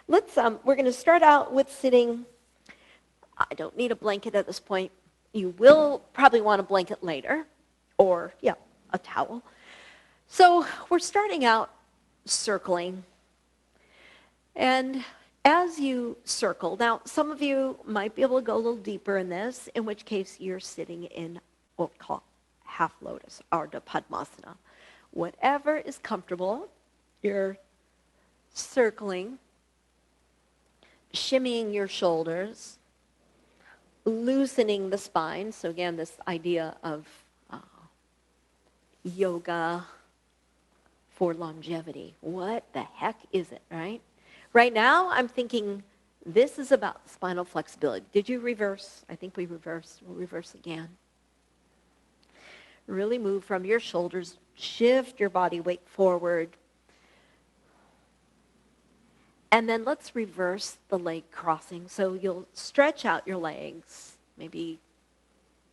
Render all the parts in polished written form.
We're going to start out with sitting. I don't need a blanket at this point. You will probably want a blanket later, or, yeah, a towel. So we're starting out circling. And as you circle, now some of you might be able to go a little deeper in this, in which case you're sitting in what we call half lotus, Ardha Padmasana. Whatever is comfortable, you're circling, shimmying your shoulders, loosening the spine. So again, this idea of yoga for longevity. What the heck is it, right? Right now, I'm thinking this is about spinal flexibility. Did you reverse? I think we reversed. We'll reverse again. Really move from your shoulders. Shift your body weight forward. And then let's reverse the leg crossing. So you'll stretch out your legs, maybe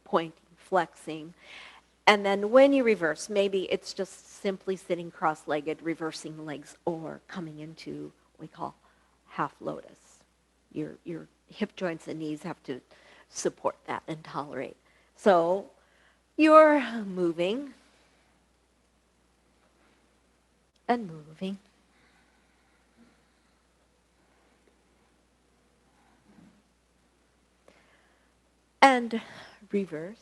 pointing, flexing. And then when you reverse, maybe it's just simply sitting cross-legged, reversing the legs, or coming into what we call half lotus. Your hip joints and knees have to support that and tolerate. So you're moving and moving. And reverse.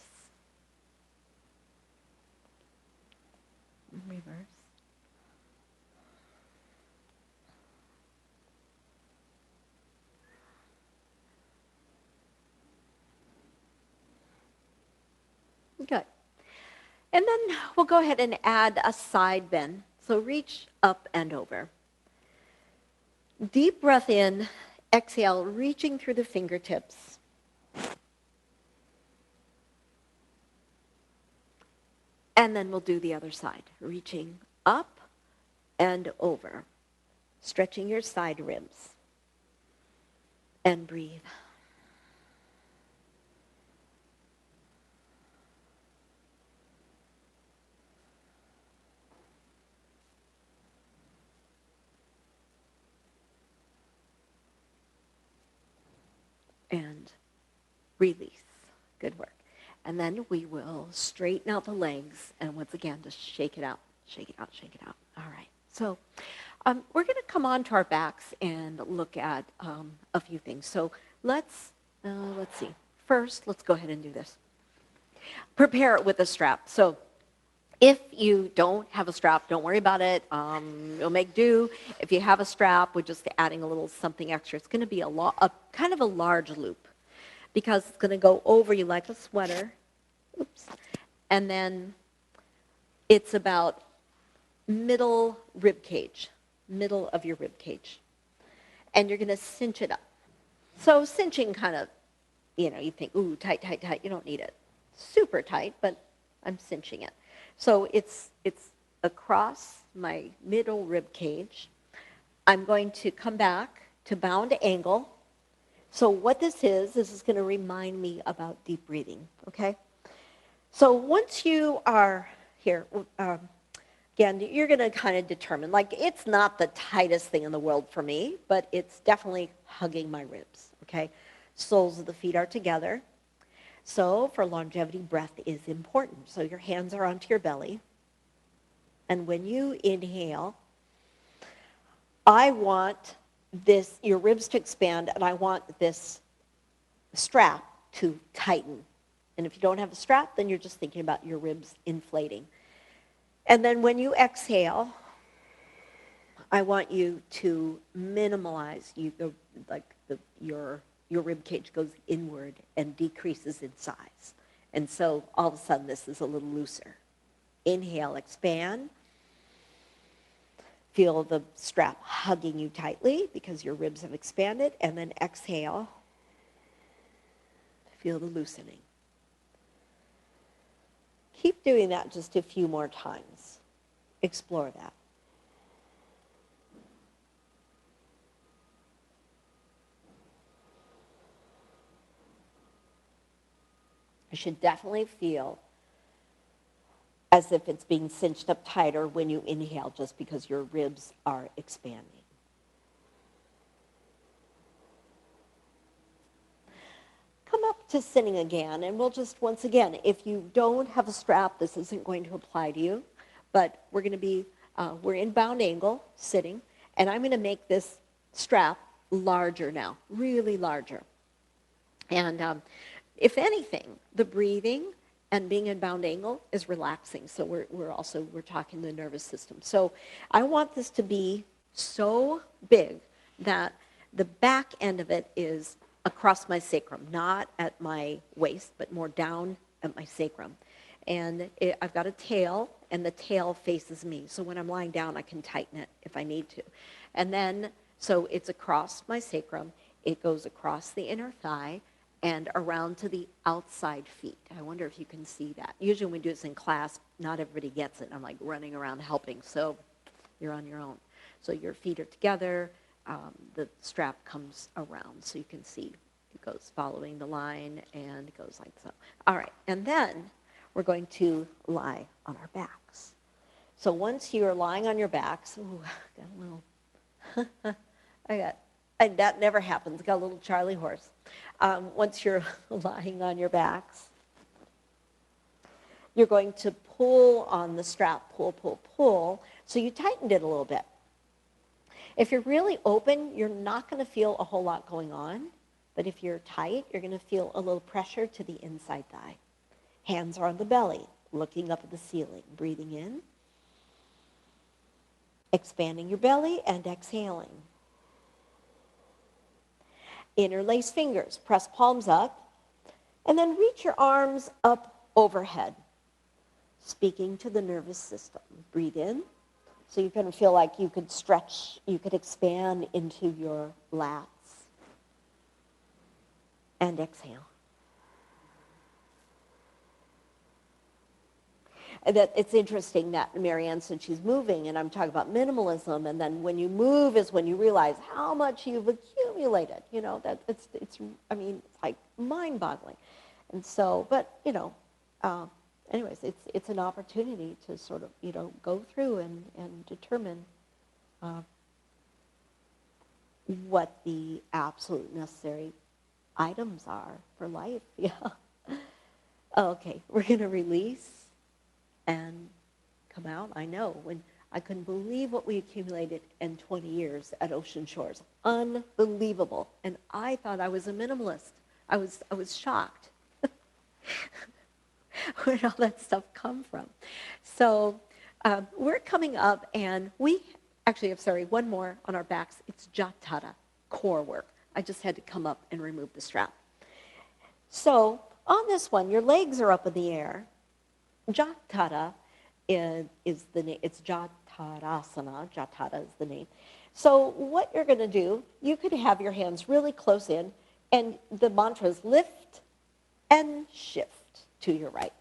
Reverse. Good. And then we'll go ahead and add a side bend. So reach up and over. Deep breath in, exhale, reaching through the fingertips. And then we'll do the other side, reaching up and over, stretching your side ribs. And breathe. And release. Good work. And then we will straighten out the legs, and once again, just shake it out, shake it out, shake it out. All right. So we're going to come on to our backs and look at a few things. So let's see. First, let's go ahead and do this. Prepare it with a strap. So if you don't have a strap, don't worry about it. You'll make do. If you have a strap, we're just adding a little something extra. It's going to be a kind of a large loop, because it's going to go over you like a sweater. Oops. And then it's about middle rib cage, middle of your rib cage. And you're going to cinch it up. So cinching kind of, you think, ooh, tight, tight, tight. You don't need it super tight, but I'm cinching it. So it's across my middle rib cage. I'm going to come back to bound angle. So what this is going to remind me about deep breathing, okay? So once you are here, again, you're going to kind of determine, like, it's not the tightest thing in the world for me, but it's definitely hugging my ribs, okay? Soles of the feet are together. So for longevity, breath is important. So your hands are onto your belly. And when you inhale, I want your ribs to expand, and I want this strap to tighten. And if you don't have a strap, then you're just thinking about your ribs inflating. And then when you exhale, I want you to minimalize your rib cage goes inward and decreases in size. And so all of a sudden this is a little looser. Inhale, expand. Feel the strap hugging you tightly because your ribs have expanded. And then exhale. Feel the loosening. Keep doing that just a few more times. Explore that. You should definitely feel as if it's being cinched up tighter when you inhale, just because your ribs are expanding. come up to sitting again, and we'll just, once again, if you don't have a strap, this isn't going to apply to you, but we're going to be, we're in bound angle, sitting, and I'm going to make this strap larger now, really larger. And if anything, the breathing and being in bound angle is relaxing. So we're talking the nervous system. So I want this to be so big that the back end of it is across my sacrum, not at my waist, but more down at my sacrum. And I've got a tail, and the tail faces me. So when I'm lying down, I can tighten it if I need to. And then, so it's across my sacrum. It goes across the inner thigh and around to the outside feet. I wonder if you can see that. Usually when we do this in class, not everybody gets it. I'm like running around helping, so you're on your own. So your feet are together. The strap comes around so you can see it goes following the line and it goes like so. All right, and then we're going to lie on our backs. So once you're lying on your backs, ooh, got a little, that never happens, got a little Charlie horse. Once you're lying on your backs, you're going to pull on the strap, pull, pull, pull, so you tightened it a little bit. If you're really open, you're not going to feel a whole lot going on, but if you're tight, you're going to feel a little pressure to the inside thigh. Hands are on the belly, looking up at the ceiling, breathing in, expanding your belly, and exhaling. Interlace fingers, press palms up, and then reach your arms up overhead, speaking to the nervous system. Breathe in. So you're going to feel like you could stretch, you could expand into your lats. And exhale. And that it's interesting that Marianne said she's moving, and I'm talking about minimalism, and then when you move is when you realize how much you've accumulated. You know, that it's like mind-boggling. And so, but, anyways, it's an opportunity to sort of, go through and determine what the absolute necessary items are for life. Yeah. Okay, we're going to release and come out. I know, when I couldn't believe what we accumulated in 20 years at Ocean Shores. Unbelievable. And I thought I was a minimalist. I was shocked. Where did all that stuff come from? So we're coming up, and we actually have, one more on our backs. It's Jatara, core work. I just had to come up and remove the strap. So on this one, your legs are up in the air. Jatara is the name. It's Jatarasana. Jatara is the name. So what you're going to do, you could have your hands really close in, and the mantra is lift and shift to your right.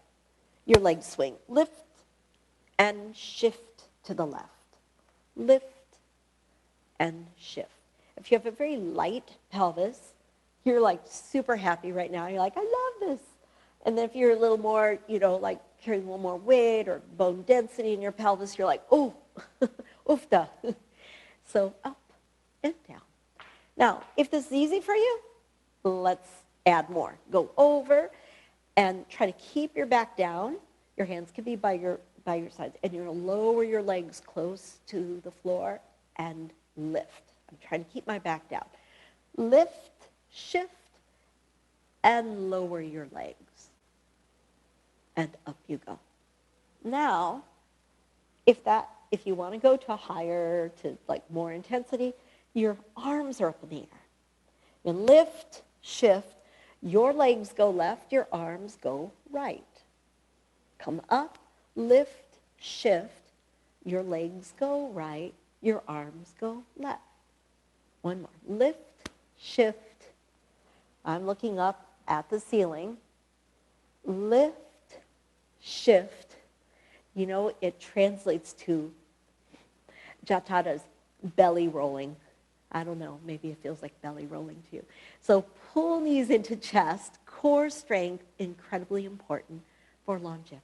Your legs swing. Lift and shift to the left. Lift and shift. If you have a very light pelvis, you're like super happy right now. You're like, I love this. And then if you're a little more, like carrying a little more weight or bone density in your pelvis, you're like, oh, oofta. So up and down. Now, if this is easy for you, let's add more. Go over and try to keep your back down. Your hands can be by your sides. And you're going to lower your legs close to the floor and lift. I'm trying to keep my back down. Lift, shift, and lower your legs. And up you go. Now, if you want to go to a higher, to like more intensity, your arms are up in the air. You lift, shift, your legs go left, your arms go right. Come up, lift, shift, your legs go right, your arms go left. One more. Lift, shift. I'm looking up at the ceiling. Lift, shift. It translates to Jatara's belly rolling. I don't know, maybe it feels like belly rolling to you. So pull knees into chest, core strength, incredibly important for longevity.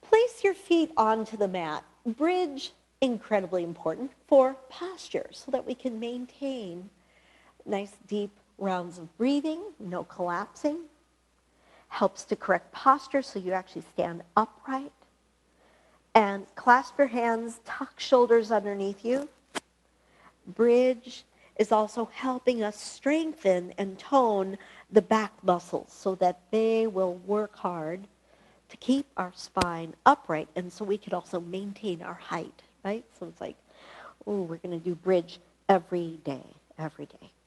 Place your feet onto the mat. Bridge, incredibly important for posture so that we can maintain nice deep rounds of breathing, no collapsing. Helps to correct posture so you actually stand upright. And clasp your hands, tuck shoulders underneath you. Bridge is also helping us strengthen and tone the back muscles so that they will work hard to keep our spine upright, and so we could also maintain our height, right? So it's like, oh, we're going to do bridge every day.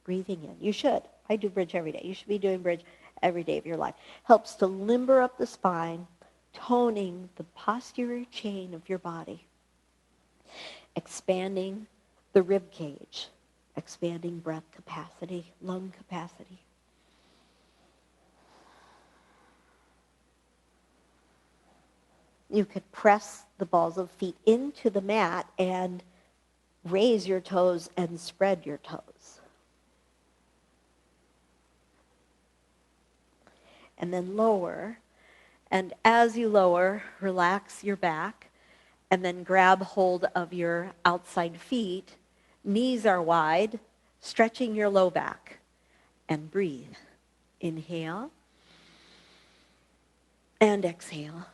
Breathing in. You should. I do bridge every day. You should be doing bridge every day of your life. Helps to limber up the spine, toning the posterior chain of your body, expanding the rib cage, expanding breath capacity, lung capacity. You could press the balls of feet into the mat and raise your toes and spread your toes. And then lower. And as you lower, relax your back and then grab hold of your outside feet. Knees are wide, stretching your low back. And breathe. Inhale. And exhale.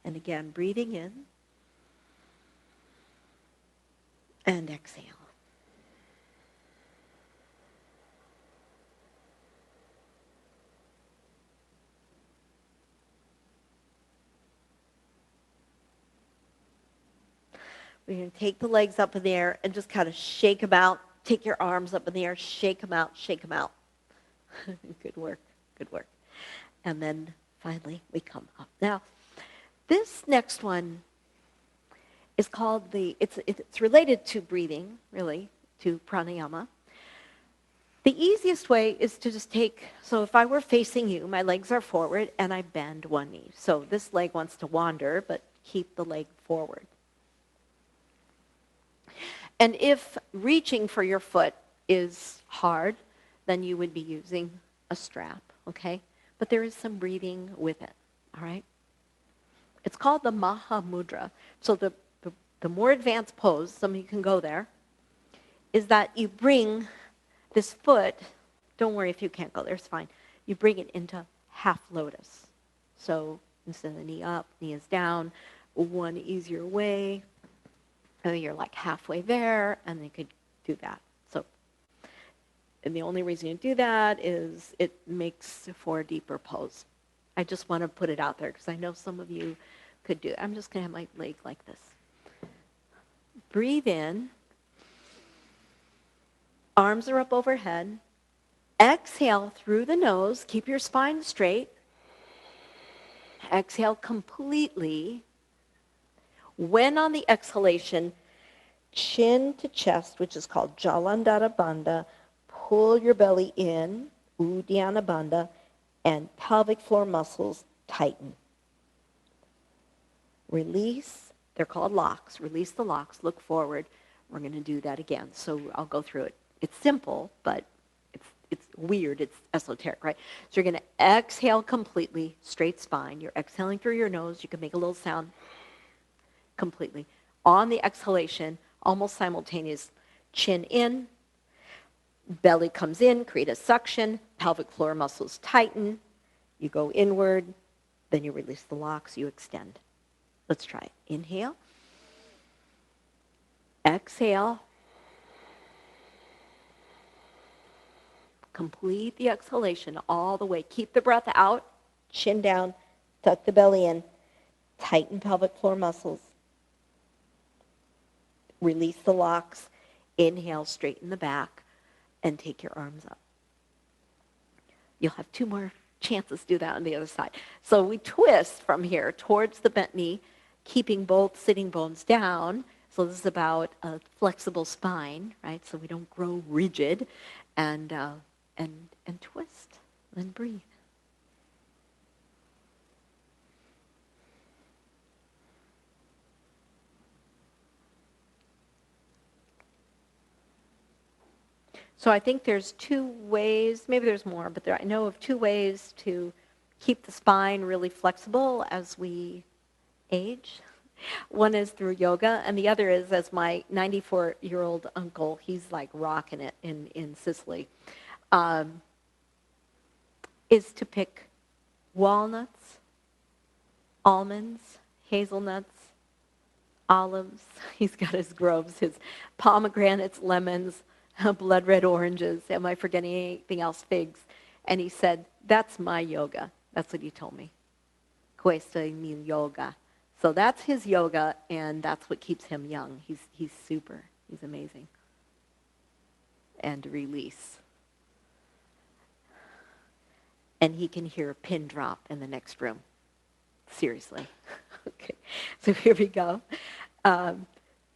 And again, breathing in. And exhale. We're going to take the legs up in the air and just kind of shake them out. Take your arms up in the air, shake them out, shake them out. Good work, good work. And then finally we come up. Now, this next one is called it's related to breathing, really, to pranayama. The easiest way is to just so if I were facing you, my legs are forward and I bend one knee. So this leg wants to wander, but keep the leg forward. And if reaching for your foot is hard, then you would be using a strap, okay? But there is some breathing with it, all right? It's called the Maha Mudra. So the more advanced pose, some of you can go there, is that you bring this foot, don't worry if you can't go there, it's fine. You bring it into half lotus. So instead of the knee up, knee is down. One easier way, you're like halfway there, and you could do that. So, and the only reason you do that is it makes for a deeper pose. I just want to put it out there because I know some of you could do it. I'm just going to have my leg like this. Breathe in. Arms are up overhead. Exhale through the nose. Keep your spine straight. Exhale completely. When on the exhalation, chin to chest, which is called Jalandhara Bandha, pull your belly in, Uddiyana Bandha, and pelvic floor muscles tighten. Release, they're called locks. Release the locks, look forward. We're going to do that again, so I'll go through it. It's simple, but it's weird, it's esoteric, right? So you're going to exhale completely, straight spine. You're exhaling through your nose. You can make a little sound. Completely. On the exhalation, almost simultaneous, chin in, belly comes in, create a suction, pelvic floor muscles tighten, you go inward, then you release the locks, you extend. Let's try it. Inhale. Exhale. Complete the exhalation all the way. Keep the breath out, chin down, tuck the belly in, tighten pelvic floor muscles. Release the locks, inhale, straighten the back, and take your arms up. You'll have 2 more chances to do that on the other side. So we twist from here towards the bent knee, keeping both sitting bones down. So this is about a flexible spine, right? So we don't grow rigid, and twist, then breathe. So I think there's 2 ways, maybe there's more, but I know of 2 ways to keep the spine really flexible as we age. One is through yoga, and the other is as my 94-year-old uncle, he's like rocking it in Sicily, um, is to pick walnuts, almonds, hazelnuts, olives. He's got his groves, his pomegranates, lemons, blood red oranges. Am I forgetting anything else? Figs. And he said, that's my yoga. That's what he told me. Questa mi yoga. So that's his yoga, and that's what keeps him young. He's super. He's amazing. And release. And he can hear a pin drop in the next room. Seriously. Okay, so here we go.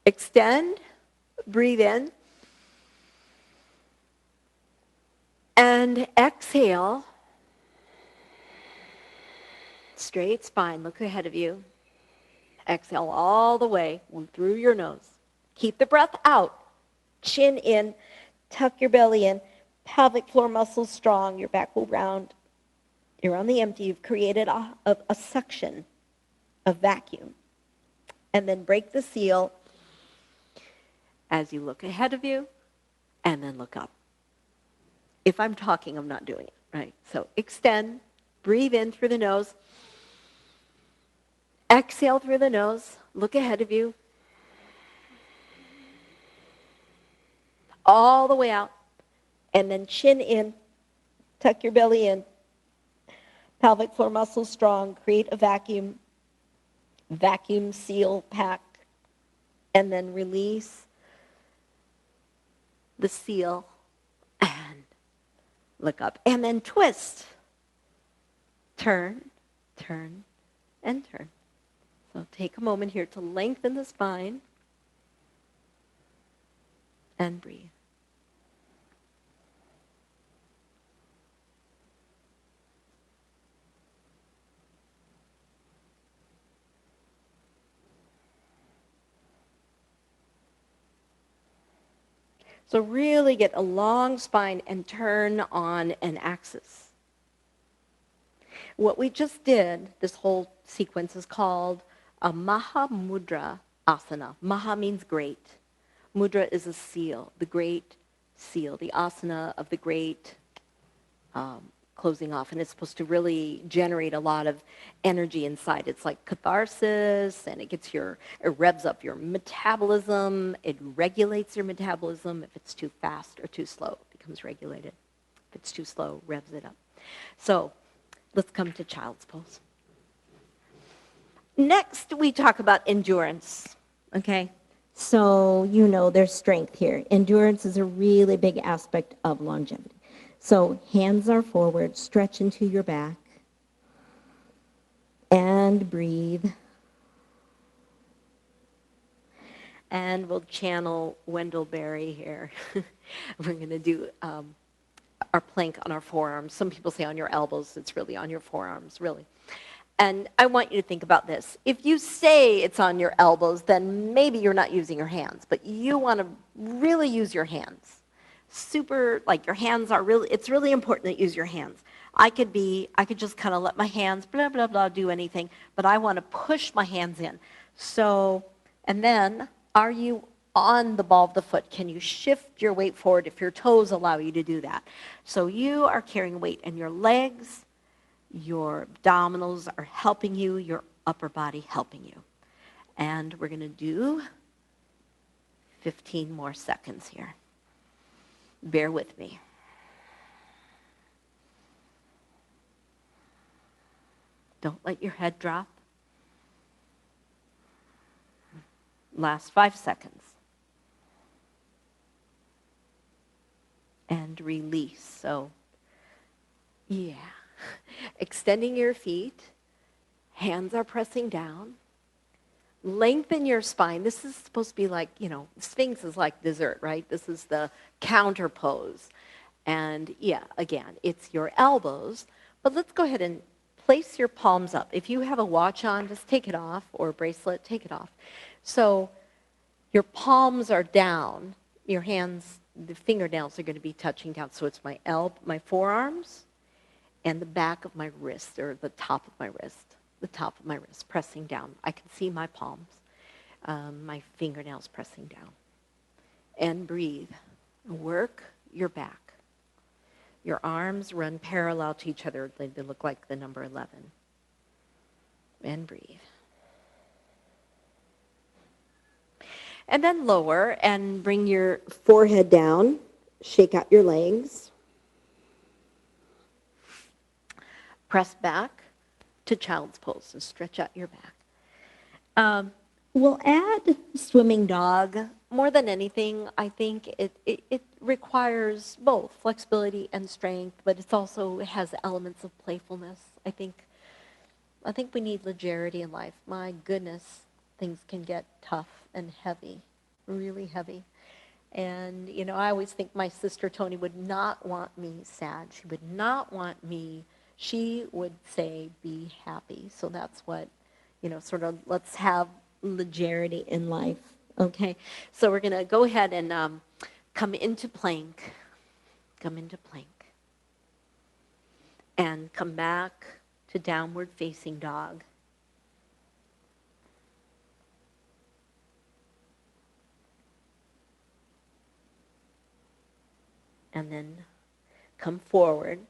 Extend, breathe in, and exhale. Straight spine, look ahead of you. Exhale all the way through your nose. Keep the breath out. Chin in, tuck your belly in, pelvic floor muscles strong, your back will round. You're on the empty. You've created a suction, a vacuum. And then break the seal as you look ahead of you and then look up. If I'm talking, I'm not doing it, right? So extend, breathe in through the nose. Exhale through the nose. Look ahead of you. All the way out. And then chin in, tuck your belly in. Pelvic floor muscles strong. Create a vacuum. Vacuum seal pack. And then release the seal and look up. And then twist. Turn, turn, and turn. So take a moment here to lengthen the spine and breathe. So really get a long spine and turn on an axis. What we just did, this whole sequence is called a Maha Mudra asana. Maha means great. Mudra is a seal, the great seal, the asana of the great closing off. And it's supposed to really generate a lot of energy inside. It's like catharsis, and it revs up your metabolism. It regulates your metabolism. If it's too fast or too slow, it becomes regulated. If it's too slow, revs it up. So let's come to child's pose. Next, we talk about endurance, okay? So there's strength here. Endurance is a really big aspect of longevity. So hands are forward, stretch into your back, and breathe. And we'll channel Wendell Berry here. We're going to do our plank on our forearms. Some people say on your elbows. It's really on your forearms, really. And I want you to think about this. If you say it's on your elbows, then maybe you're not using your hands, but you want to really use your hands. Your hands are really, it's really important that you use your hands. I could just kind of let my hands, blah, blah, blah, do anything, but I want to push my hands in. So, and then, are you on the ball of the foot? Can you shift your weight forward if your toes allow you to do that? So you are carrying weight in your legs, your abdominals are helping you, your upper body helping you. And we're going to do 15 more seconds here. Bear with me. Don't let your head drop. Last 5 seconds. And release. So, yeah. Extending your feet. Hands are pressing down. Lengthen your spine. This is supposed to be like, Sphinx is like dessert, right? This is the counter pose. And yeah, again, it's your elbows. But let's go ahead and place your palms up. If you have a watch on, just take it off, or a bracelet, take it off. So your palms are down. Your hands, the fingernails are going to be touching down. So it's my forearms and the back of my wrist, or the top of my wrist. the top of my wrist, pressing down. I can see my palms, my fingernails pressing down. And breathe. Work your back. Your arms run parallel to each other. They look like the number 11. And breathe. And then lower and bring your forehead down. Shake out your legs. Press back to child's pose and stretch out your back. We'll add swimming dog. More than anything, I think it requires both flexibility and strength, but it also has elements of playfulness. I think we need legerity in life. My goodness, things can get tough and heavy, really heavy. And, I always think my sister Tony would not want me sad. She would not want me, she would say, be happy. So that's what, sort of let's have legerity in life. Okay, so we're going to go ahead and come into plank. Come into plank. And come back to downward facing dog. And then come forward.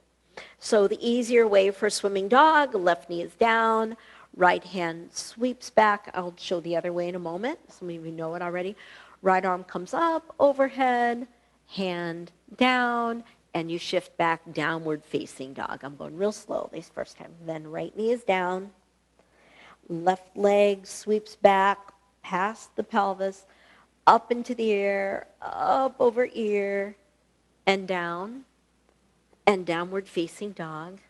So the easier way for swimming dog, left knee is down, right hand sweeps back. I'll show the other way in a moment. Some of you know it already. Right arm comes up, overhead, hand down, and you shift back, downward facing dog. I'm going real slow this first time. Then right knee is down, left leg sweeps back, past the pelvis, up into the air, up over ear, and down, and downward facing dog,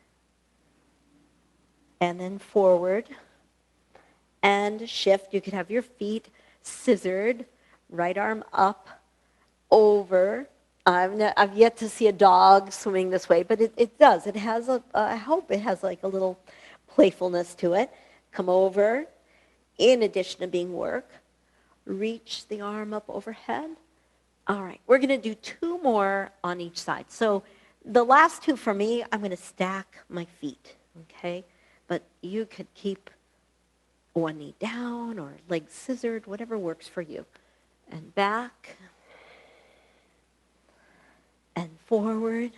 and then forward, and shift. You could have your feet scissored, right arm up, over. I've yet to see a dog swimming this way, but it does. It has I hope it has like a little playfulness to it. Come over, in addition to being work, reach the arm up overhead. All right, we're going to do 2 more on each side. So the last 2 for me, I'm going to stack my feet, okay? But you could keep one knee down or legs scissored, whatever works for you. And back, and forward.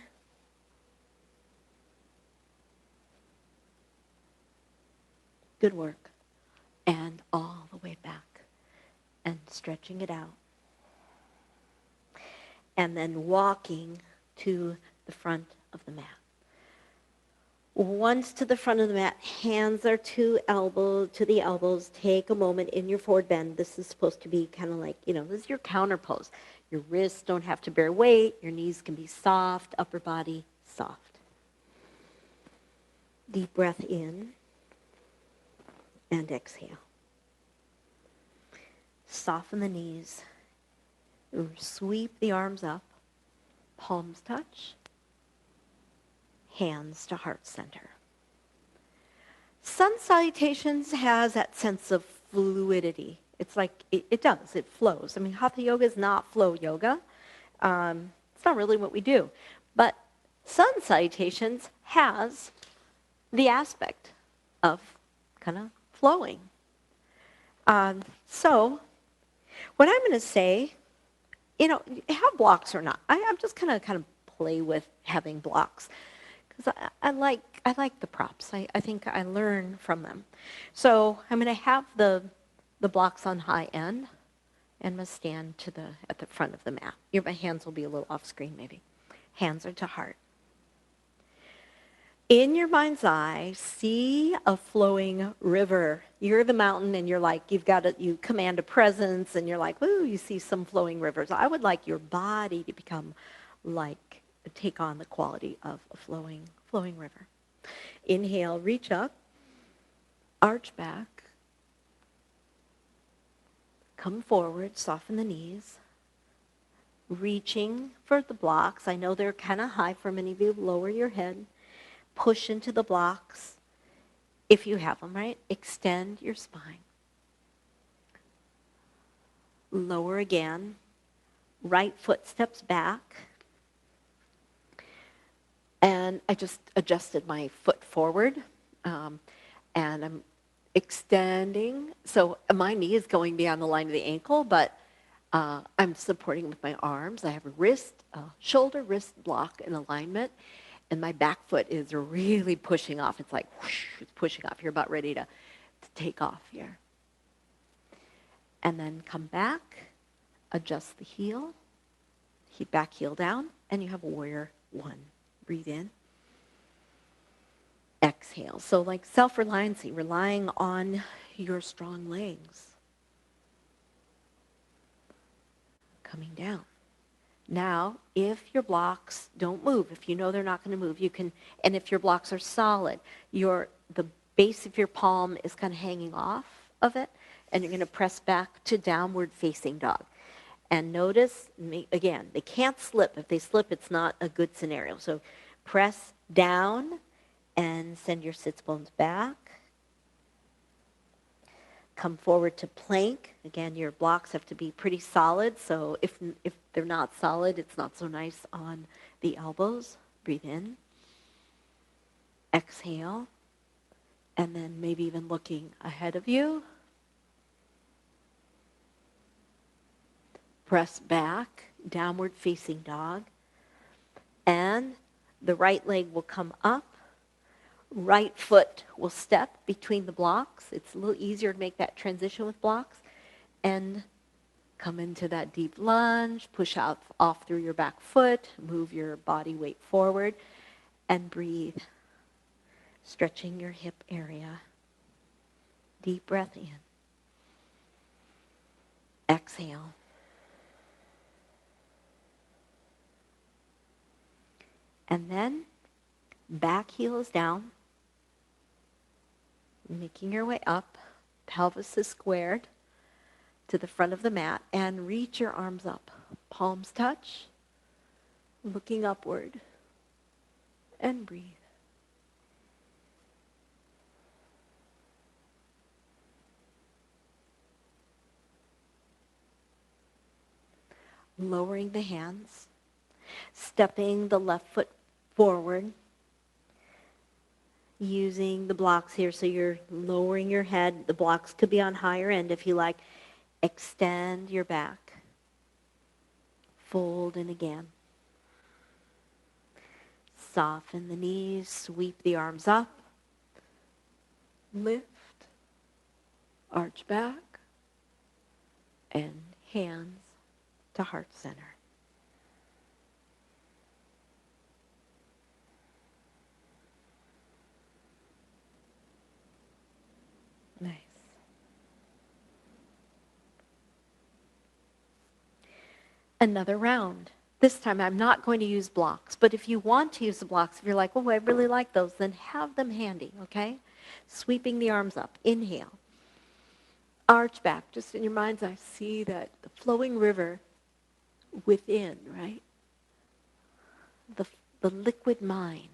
Good work. And all the way back, and stretching it out. And then walking to the front of the mat. Once to the front of the mat, hands are to the elbows. Take a moment in your forward bend. This is supposed to be kind of like, this is your counter pose. Your wrists don't have to bear weight. Your knees can be soft, upper body soft. Deep breath in and exhale. Soften the knees. Sweep the arms up, palms touch, hands to heart center. Sun salutations has that sense of fluidity. It's like, it does, it flows. I mean, Hatha yoga is not flow yoga. It's not really what we do. But sun salutations has the aspect of kind of flowing. So what I'm going to say, have blocks or not. I'm just going to kind of play with having blocks because I like the props. I think I learn from them. So I'm going to have the blocks on high end, and I'm going to stand at the front of the mat. My hands will be a little off screen maybe. Hands are to heart. In your mind's eye, see a flowing river. You're the mountain and you command a presence and you're like, ooh, you see some flowing rivers. I would like your body to become take on the quality of a flowing river. Inhale, reach up, arch back, come forward, soften the knees, reaching for the blocks. I know they're kind of high for many of you. Lower your head. Push into the blocks, if you have them, right? Extend your spine. Lower again. Right foot steps back. And I just adjusted my foot forward. And I'm extending. So my knee is going beyond the line of the ankle, but I'm supporting with my arms. I have a shoulder, wrist block in alignment, and my back foot is really pushing off. It's like whoosh, it's pushing off. You're about ready to take off here. And then come back, adjust the heel, back heel down, and you have warrior one. Breathe in. Exhale. So like self-reliancy, relying on your strong legs. Coming down. Now, if your blocks don't move, if you know they're not going to move, you can, and if your blocks are solid, the base of your palm is kind of hanging off of it, and you're going to press back to downward facing dog. And notice, again, they can't slip. If they slip, it's not a good scenario. So press down and send your sits bones back. Come forward to plank. Again, your blocks have to be pretty solid. So if they're not solid, it's not so nice on the elbows. Breathe in. Exhale. And then maybe even looking ahead of you. Press back, downward facing dog. And the right leg will come up. Right foot will step between the blocks. It's a little easier to make that transition with blocks. And come into that deep lunge, push out off through your back foot, move your body weight forward, and breathe. Stretching your hip area. Deep breath in. Exhale. And then back heel is down. Making your way up. Pelvis is squared to the front of the mat. And reach your arms up. Palms touch. Looking upward. And breathe. Lowering the hands. Stepping the left foot forward. Using the blocks here, so you're lowering your head. The blocks could be on higher end if you like. Extend your back. Fold in again. Soften the knees, sweep the arms up. Lift. Arch back. And hands to heart center. Nice. Another round. This time I'm not going to use blocks, but if you want to use the blocks, if you're like, oh, I really like those, then have them handy, okay? Sweeping the arms up. Inhale. Arch back. Just in your mind's eye, see that the flowing river within, right? The liquid mind.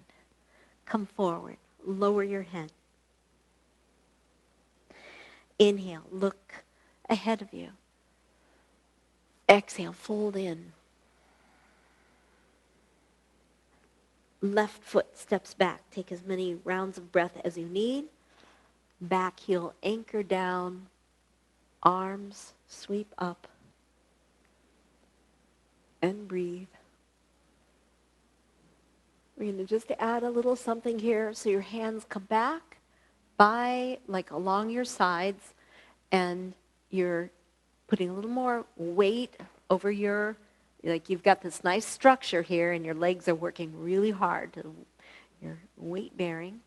Come forward. Lower your head. Inhale, look ahead of you. Exhale, fold in. Left foot steps back. Take as many rounds of breath as you need. Back heel anchor down. Arms sweep up. And breathe. We're going to just add a little something here so your hands come back by like along your sides, and you're putting a little more weight over your, like you've got this nice structure here and your legs are working really hard. You're weight bearing.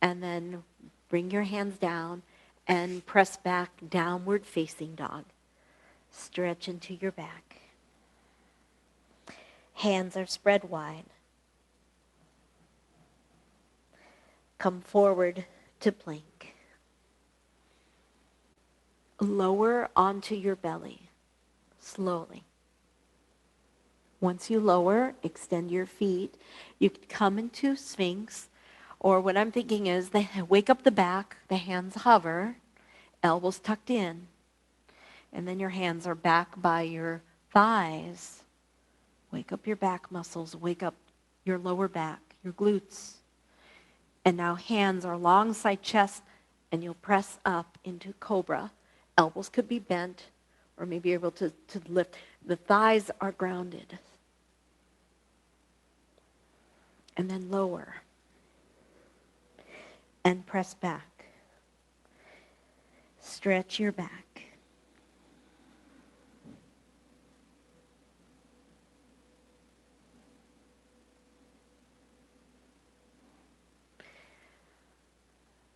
And then bring your hands down and press back, downward facing dog. Stretch into your back. Hands are spread wide. Come forward to plank. Lower onto your belly, slowly. Once you lower, extend your feet. You can come into Sphinx, or what I'm thinking is wake up the back, the hands hover, elbows tucked in, and then your hands are back by your thighs. Wake up your back muscles, wake up your lower back, your glutes. And now hands are alongside chest and you'll press up into cobra. Elbows could be bent, or maybe you're able to lift. The thighs are grounded. And then lower. And press back. Stretch your back.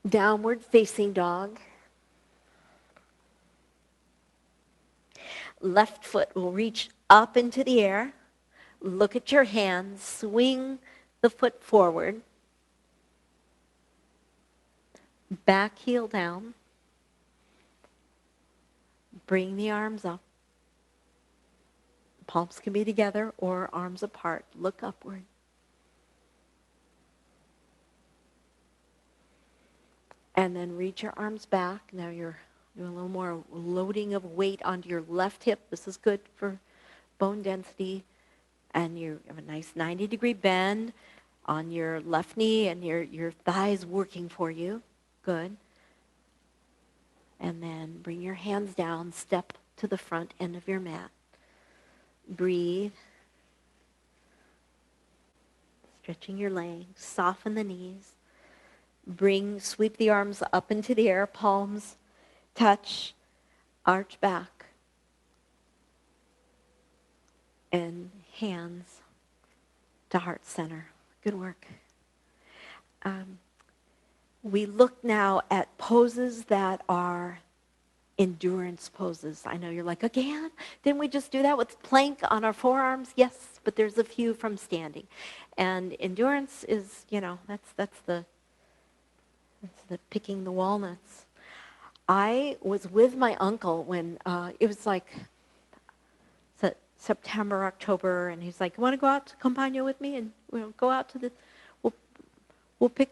Downward facing dog. Left foot will reach up into the air. Look at your hands. Swing the foot forward. Back heel down. Bring the arms up. Palms can be together or arms apart. Look upward. And then reach your arms back. Now you're doing a little more loading of weight onto your left hip. This is good for bone density. And you have a nice 90-degree bend on your left knee and your thighs working for you. Good. And then bring your hands down, step to the front end of your mat. Breathe. Stretching your legs, soften the knees. Sweep the arms up into the air, palms touch, arch back. And hands to heart center. Good work. We look now at poses that are endurance poses. I know you're like, again? Didn't we just do that with plank on our forearms? Yes, but there's a few from standing. And endurance is, that's the picking the walnuts. I was with my uncle when it was like September, October, and he's like, "You want to go out to Campagna with me and we'll go out to we'll pick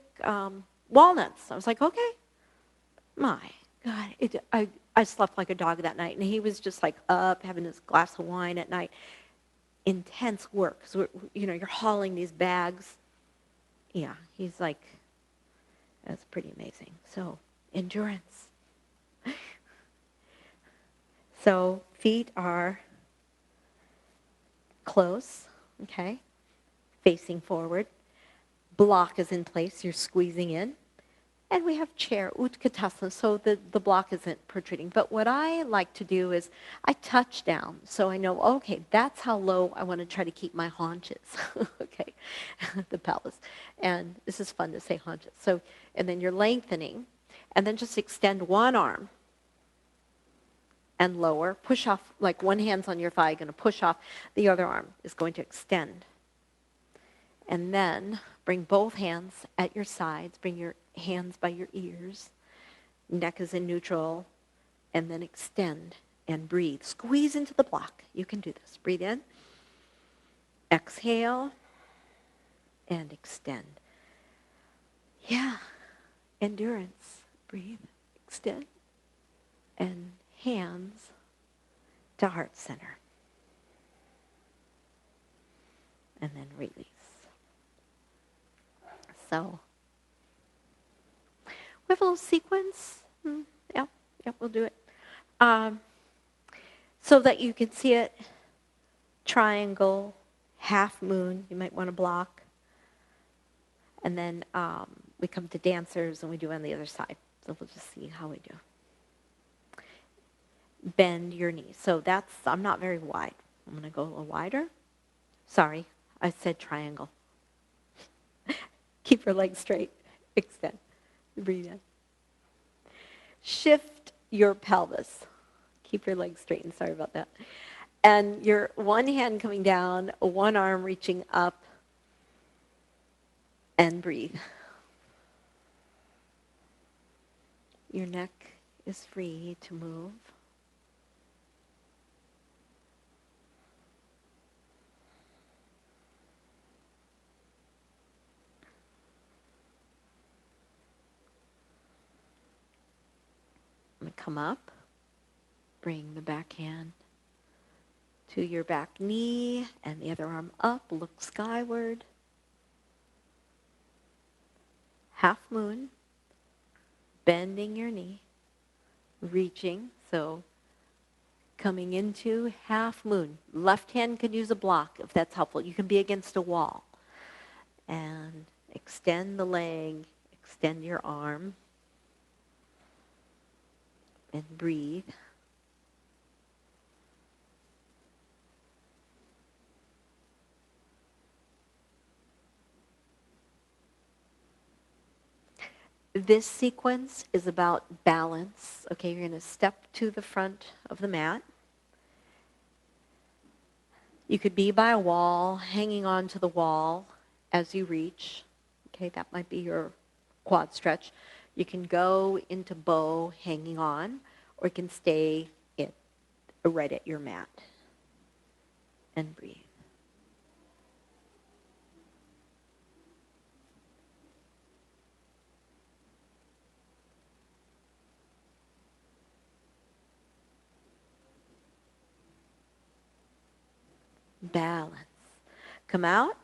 walnuts." I was like, "Okay." My God, I slept like a dog that night, and he was just like up having his glass of wine at night. Intense work, so you're hauling these bags. Yeah, he's like, that's pretty amazing. So endurance. So feet are close, okay, facing forward. Block is in place, you're squeezing in. And we have chair, Utkatasana, so the block isn't protruding. But what I like to do is I touch down, so I know, okay, that's how low I want to try to keep my haunches, okay, the pelvis. And this is fun to say haunches. So, and then you're lengthening, and then just extend one arm and lower, push off, like one hand's on your thigh, going to push off, the other arm is going to extend. And then bring both hands at your sides, bring your hands by your ears, neck is in neutral, and then extend and breathe. Squeeze into the block. You can do this. Breathe in, exhale, and extend. Yeah, endurance. Breathe, extend, and hands to heart center. And then release. So, we have a little sequence. Yeah, we'll do it. So that you can see it. Triangle, half moon, you might want to block. And then we come to dancers and we do on the other side. So we'll just see how we do. Bend your knees. So I'm not very wide. I'm going to go a little wider. Sorry, I said triangle. Keep your legs straight. Extend. Breathe in. Shift your pelvis. Keep your legs straight. And sorry about that. And your one hand coming down, one arm reaching up, and breathe. Your neck is free to move. I'm going to come up, bring the back hand to your back knee, and the other arm up, look skyward. Half moon. bending your knee, reaching, so coming into half moon. Left hand could use a block if that's helpful. You can be against a wall. And extend the leg, extend your arm, and breathe. This sequence is about balance. Okay, you're going to step to the front of the mat. You could be by a wall, hanging on to the wall as you reach. Okay, that might be your quad stretch. You can go into bow hanging on, or you can stay right at your mat and breathe. Balance. Come out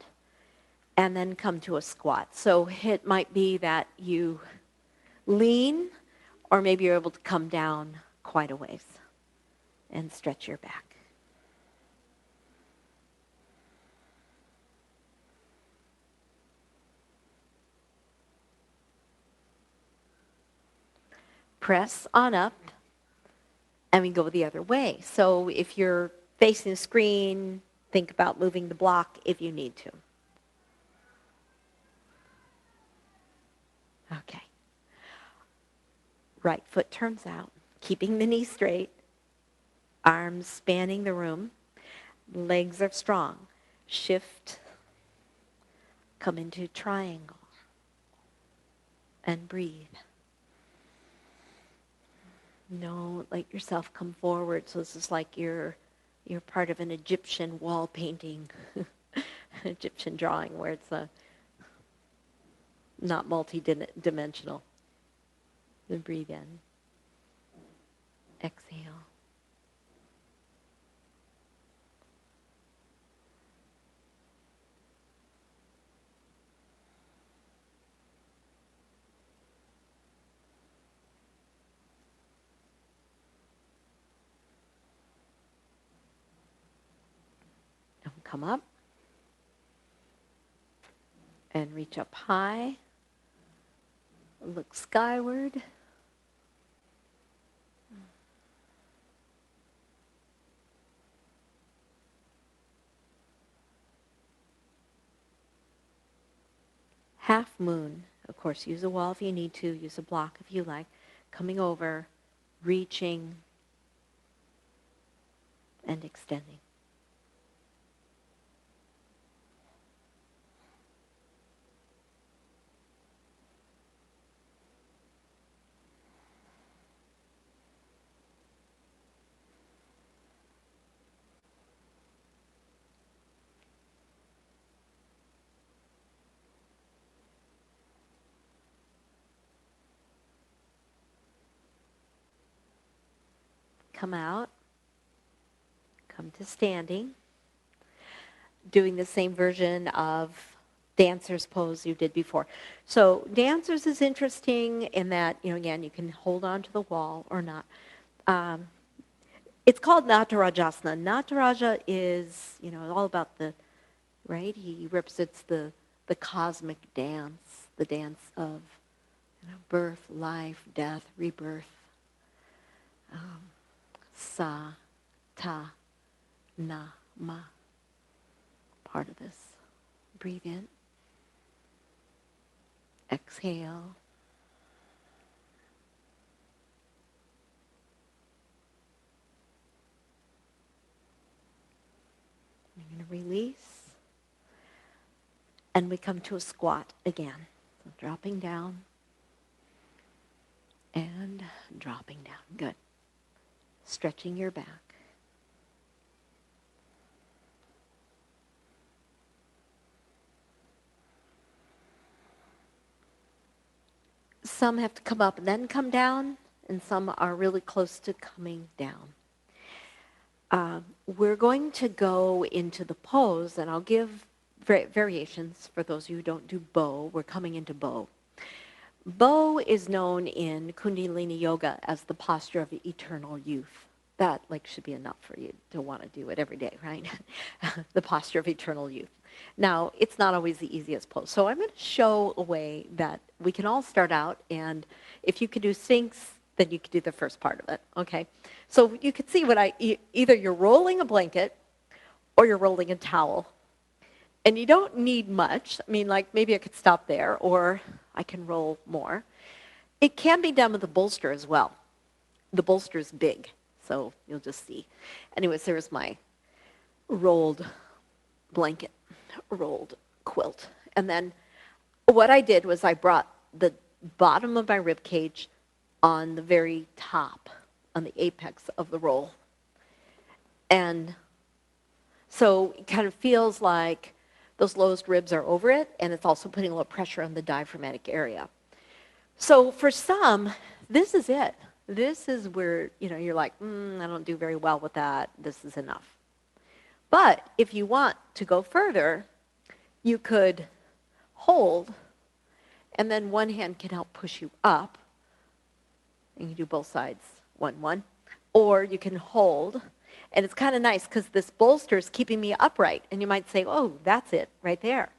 and then come to a squat. So it might be that you lean, or maybe you're able to come down quite a ways and stretch your back. Press on up, and we go the other way. So if you're facing the screen, think about moving the block if you need to. Okay. Right foot turns out, keeping the knee straight, arms spanning the room, legs are strong. Shift, come into triangle, and breathe. Don't let yourself come forward. So this is like you're part of an Egyptian wall painting, Egyptian drawing where it's not multi-dimensional. Then breathe in. Exhale. And come up. And reach up high. Look skyward. Half moon. Of course, use a wall if you need to. Use a block if you like. Coming over, reaching, and extending. Come out, come to standing, doing the same version of dancer's pose you did before. So dancers is interesting in that, again, you can hold on to the wall or not. It's called Natarajasana. Nataraja is, all about right? He represents the cosmic dance, the dance of birth, life, death, rebirth. Sa, ta, na, ma. Part of this. Breathe in. Exhale. You're going to release. And we come to a squat again. So dropping down. And dropping down. Good. Stretching your back. Some have to come up and then come down, and some are really close to coming down. We're going to go into the pose, and I'll give variations for those of you who don't do bow. We're coming into bow. Bo is known in Kundalini Yoga as the posture of eternal youth. That should be enough for you to want to do it every day, right? The posture of eternal youth. Now, it's not always the easiest pose. So I'm going to show a way that we can all start out, and if you could do Sphinx, then you could do the first part of it, okay? So you could see either you're rolling a blanket or you're rolling a towel. And you don't need much. I mean, maybe I could stop there, or I can roll more. It can be done with a bolster as well. The bolster is big, so you'll just see. Anyways, there's my rolled blanket, rolled quilt. And then what I did was I brought the bottom of my rib cage on the very top, on the apex of the roll. And so it kind of feels like those lowest ribs are over it, and it's also putting a little pressure on the diaphragmatic area. So for some, this is it. This is where, you're like, I don't do very well with that. This is enough. But if you want to go further, you could hold, and then one hand can help push you up. And you do both sides, 1-1. Or you can hold, and it's kind of nice because this bolster is keeping me upright. And you might say, oh, that's it right there.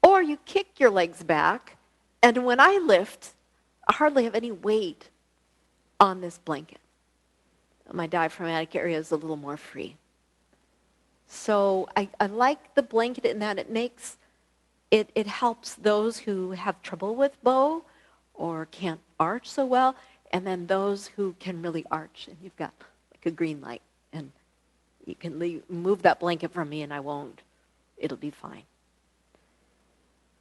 Or you kick your legs back, and when I lift, I hardly have any weight on this blanket. My diaphragmatic area is a little more free. So I like the blanket in that it helps those who have trouble with bow or can't arch so well, and then those who can really arch, and you've got a green light, and you can move that blanket from me and I won't. It'll be fine.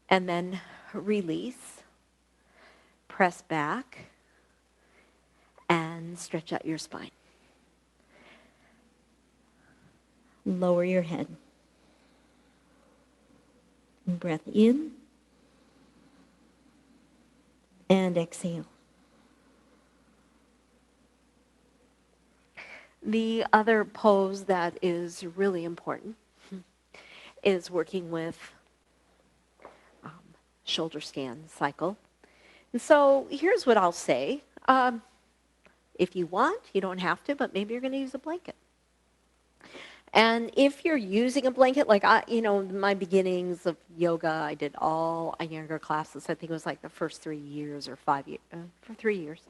And then release, press back, and stretch out your spine. Lower your head. Breath in and exhale. The other pose that is really important is working with shoulder stand cycle. And so here's what I'll say. If you want, you don't have to, but maybe you're going to use a blanket. And if you're using a blanket, my beginnings of yoga, I did all Iyengar classes. I think it was the first 3 years or 5 years. For 3 years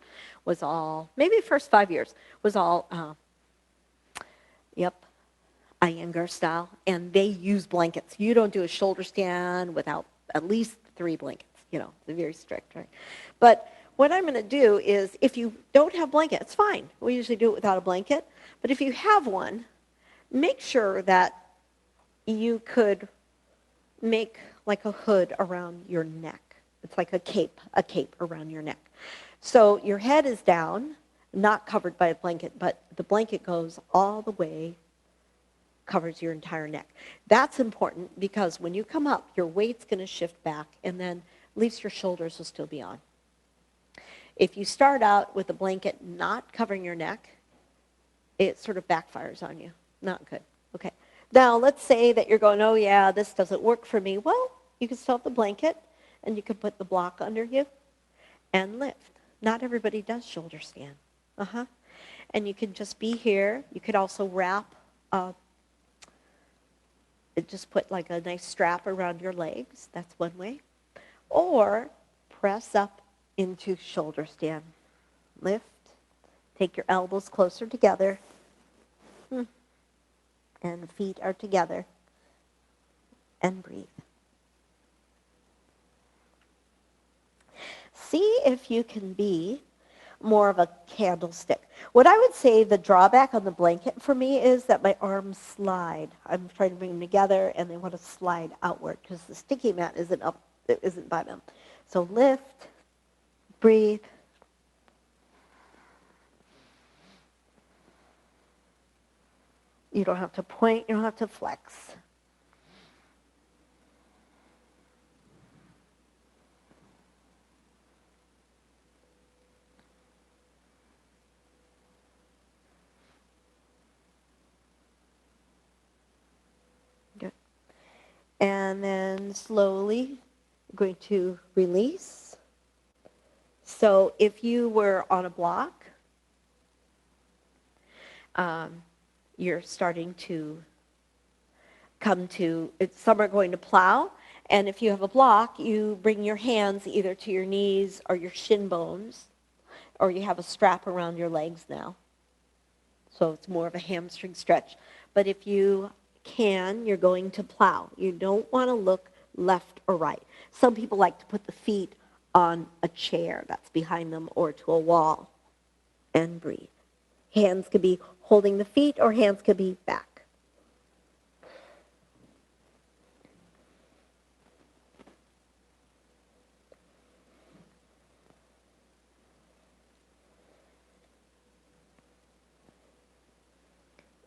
was all, maybe the first 5 years was all, Iyengar style. And they use blankets. You don't do a shoulder stand without at least 3 blankets. They're very strict, right? But what I'm going to do is, if you don't have a blanket, it's fine. We usually do it without a blanket. But if you have one, make sure that you could make a hood around your neck. It's like a cape around your neck. So your head is down, not covered by a blanket, but the blanket goes all the way, covers your entire neck. That's important because when you come up, your weight's going to shift back, and then at least your shoulders will still be on. If you start out with a blanket not covering your neck, it sort of backfires on you. Not good. Okay. Now, let's say that you're going, oh, yeah, this doesn't work for me. Well, you can still have the blanket, and you can put the block under you and lift. Not everybody does shoulder stand. And you can just be here. You could also wrap, just put a nice strap around your legs. That's one way. Or press up into shoulder stand. Lift. Take your elbows closer together. And feet are together. And breathe. See if you can be more of a candlestick. What I would say the drawback on the blanket for me is that my arms slide. I'm trying to bring them together, and they want to slide outward because the sticky mat isn't by them. So lift, breathe. You don't have to point, you don't have to flex. Good. And then slowly, We're going to release. So if you were on a block, you're starting to come to, some are going to plow, and if you have a block, you bring your hands either to your knees or your shin bones, or you have a strap around your legs now. So it's more of a hamstring stretch. But if you can, you're going to plow. You don't want to look left or right. Some people like to put the feet on a chair that's behind them or to a wall and breathe. Hands could be holding the feet or hands could be back.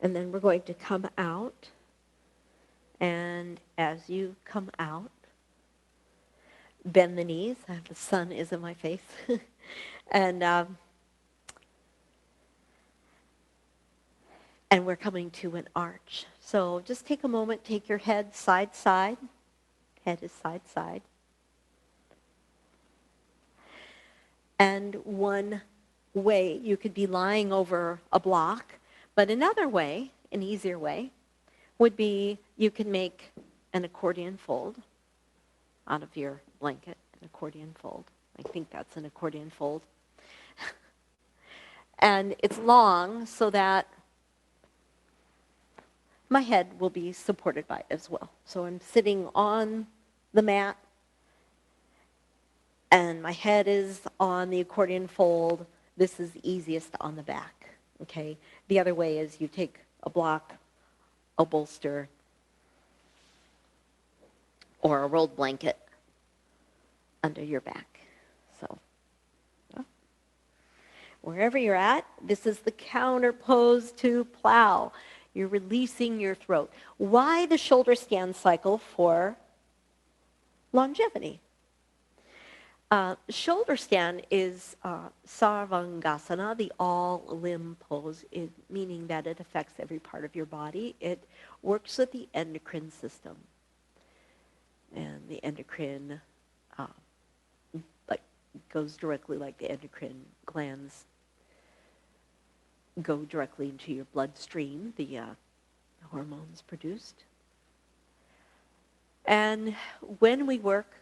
And then we're going to come out. And as you come out, bend the knees. The sun is in my face. And we're coming to an arch. So just take a moment, take your head side, side. Head is side, side. And one way, you could be lying over a block, but another way, an easier way, would be you can make an accordion fold out of your blanket, an accordion fold. I think that's an accordion fold. And it's long so that my head will be supported by it as well. So I'm sitting on the mat, and my head is on the accordion fold. This is easiest on the back, okay? The other way is you take a block, a bolster, or a rolled blanket under your back. So wherever you're at, this is the counter pose to plow. You're releasing your throat. Why the shoulder stand cycle? For longevity. Shoulder stand is Sarvangasana, the all-limb pose, meaning that it affects every part of your body. It works with the endocrine system. And the endocrine goes directly, like the endocrine glands go directly into your bloodstream, the hormones produced. And when we work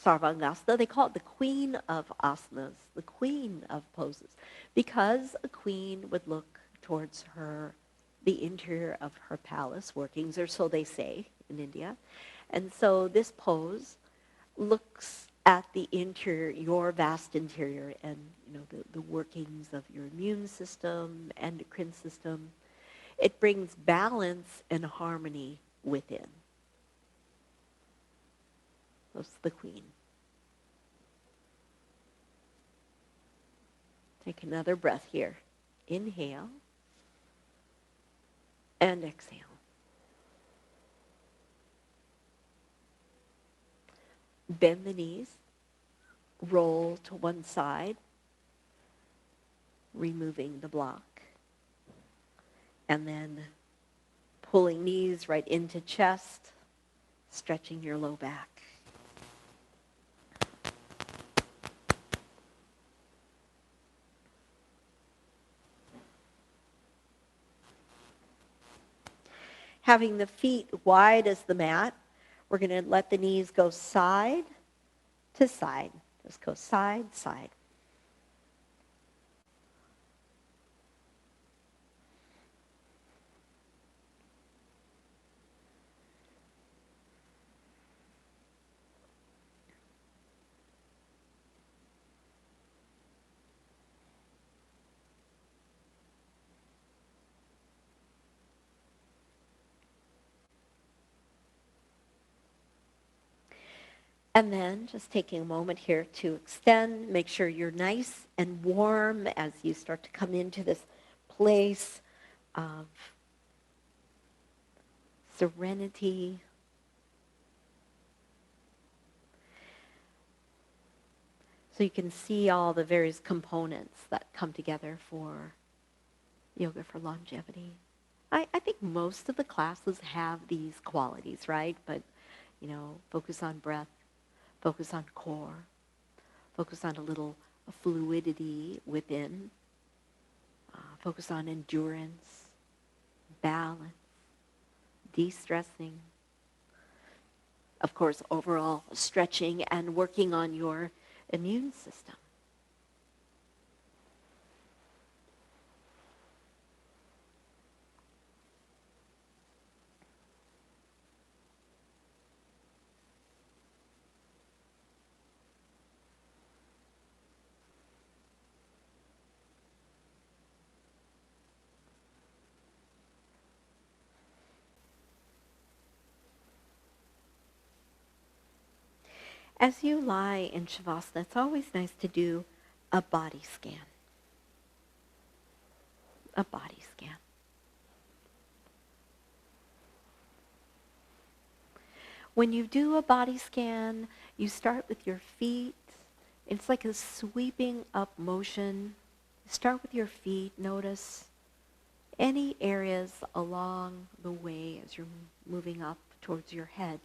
Sarvangasana, they call it the queen of asanas, the queen of poses, because a queen would look towards the interior of her palace workings, or so they say in India. And so this pose looks at the interior, your vast interior, and the workings of your immune system, endocrine system. It brings balance and harmony within. That's the queen. Take another breath here. Inhale and exhale. Bend the knees, roll to one side, removing the block, and then pulling knees right into chest, stretching your low back. Having the feet wide as the mat, we're going to let the knees go side to side. Just go side, side. And then just taking a moment here to extend, make sure you're nice and warm as you start to come into this place of serenity. So you can see all the various components that come together for yoga for longevity. I think most of the classes have these qualities, right? But, focus on breath, Focus on core. Focus on a little fluidity within. Focus on endurance, balance, de-stressing. Of course, overall stretching and working on your immune system. As you lie in Shavasana, it's always nice to do a body scan. A body scan. When you do a body scan, you start with your feet. It's like a sweeping up motion. Start with your feet. Notice any areas along the way as you're moving up towards your head.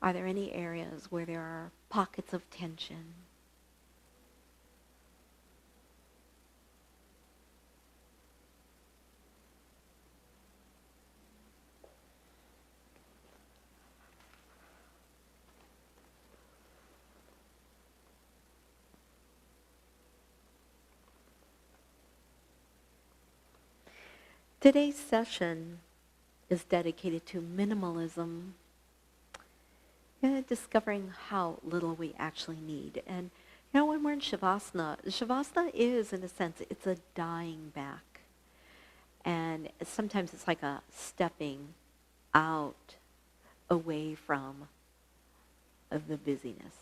Are there any areas where there are pockets of tension? Today's session is dedicated to minimalism, discovering how little we actually need. And when we're in Shavasana, Shavasana is, in a sense, it's a dying back. And sometimes it's like a stepping out away from the busyness.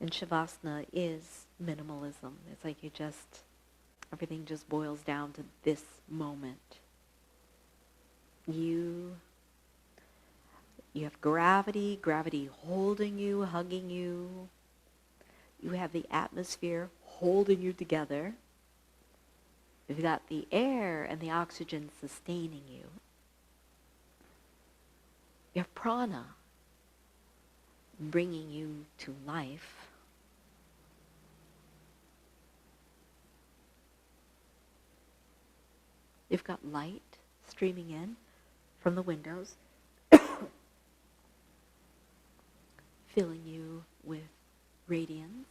And Shavasana is minimalism. It's like everything just boils down to this moment. You have gravity holding you, hugging you. You have the atmosphere holding you together. You've got the air and the oxygen sustaining you. You have prana bringing you to life. You've got light streaming in from the windows, filling you with radiance.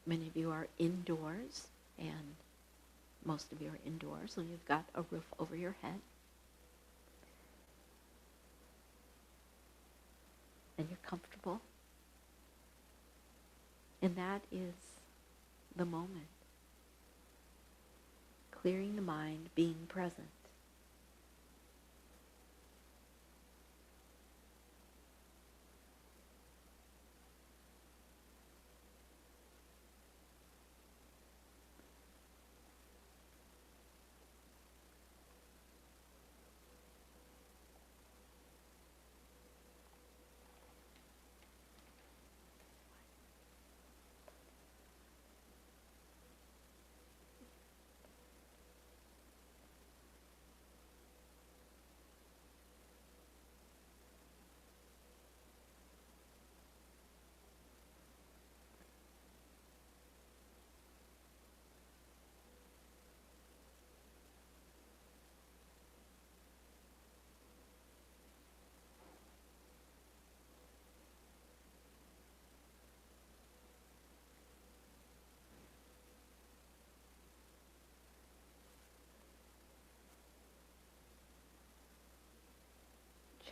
Many of you are indoors, and most of you are indoors, so you've got a roof over your head. And you're comfortable. And that is the moment. Clearing the mind, being present.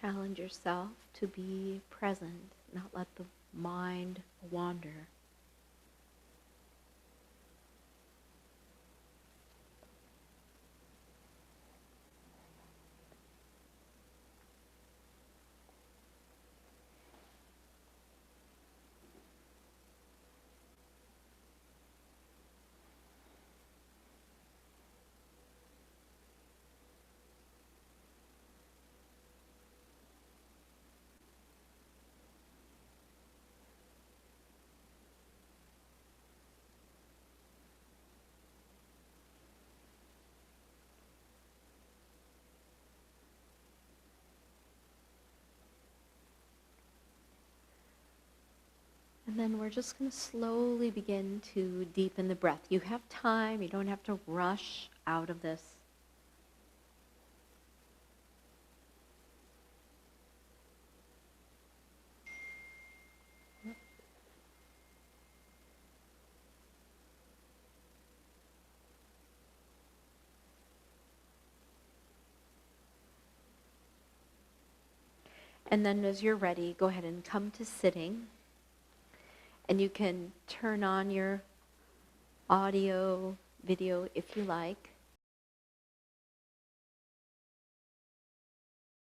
Challenge yourself to be present, not let the mind wander. then we're just going to slowly begin to deepen the breath. You have time. You don't have to rush out of this. And then as you're ready, go ahead and come to sitting. And you can turn on your audio, video if you like.